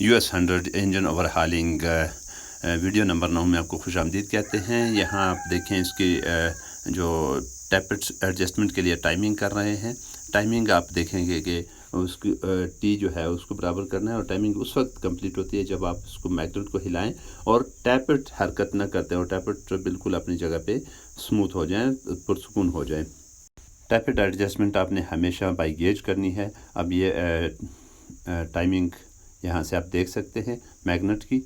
US 100 engine overhauling video number 9 में आपको खुशामदीद कहते हैं। यहाँ आप देखें इसकी जो टैपेट एडजस्टमेंट के लिए टाइमिंग कर रहे हैं। टाइमिंग आप देखेंगे कि उसकी टी जो है उसको बराबर करना है और टाइमिंग उस वक्त कंप्लीट होती है जब आप उसको मैग्नेट को हिलाएं और टैपेट हरकत न करते हैं और टैपेट बिल्कुल अपनी जगह पे स्मूथ हो जाएं, पुरसुकून हो जाएं। टैपेट एडजस्टमेंट आपने हमेशा बाई गेज करनी है। अब ये टाइमिंग यहाँ से आप देख सकते हैं मैग्नेट की,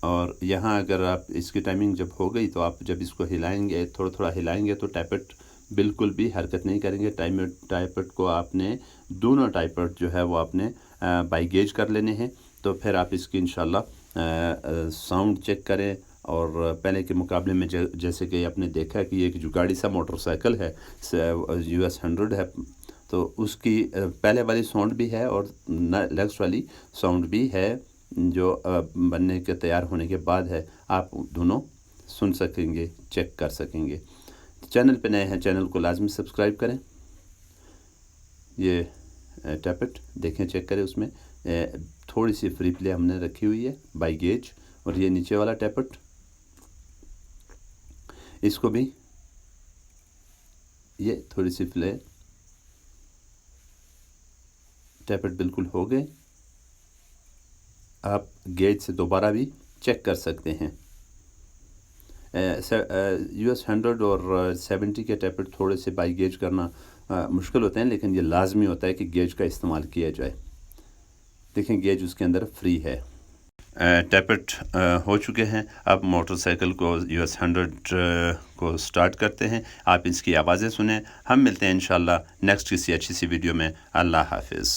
और यहाँ अगर आप इसकी टाइमिंग जब हो गई तो आप जब इसको हिलाएंगे, थोड़ा थोड़ा हिलाएंगे, तो टैपेट बिल्कुल भी हरकत नहीं करेंगे। टैपेट को आपने दोनों टैपेट जो है वो आपने बाई गेज कर लेने हैं। तो फिर आप इसकी इंशाल्लाह साउंड चेक करें, और पहले के मुकाबले में जैसे कि आपने देखा कि एक जुगाड़ी सा मोटरसाइकिल है US 100 है, तो उसकी पहले वाली साउंड भी है और नेक्स्ट वाली साउंड भी है जो बनने के तैयार होने के बाद है। आप दोनों सुन सकेंगे, चेक कर सकेंगे। चैनल पे नए हैं, चैनल को लाजमी सब्सक्राइब करें। ये टैपेट देखें, चेक करें, उसमें थोड़ी सी फ्री प्ले हमने रखी हुई है बाई गेज। और ये नीचे वाला टैपेट, इसको भी ये थोड़ी सी फ्ले, टैपेट बिल्कुल हो गए। आप गेज से दोबारा भी चेक कर सकते हैं। US 100 और 70 के टैपेट थोड़े से बाई गेज करना मुश्किल होते हैं, लेकिन ये लाजमी होता है कि गेज का इस्तेमाल किया जाए। देखें गेज उसके अंदर फ्री है। टैपेट हो चुके हैं। अब मोटरसाइकिल को US 100 को स्टार्ट करते हैं। आप इसकी आवाज़ें सुनें। हम मिलते हैं इंशाल्लाह नेक्स्ट किसी अच्छी सी वीडियो में। अल्लाह हाफिज़।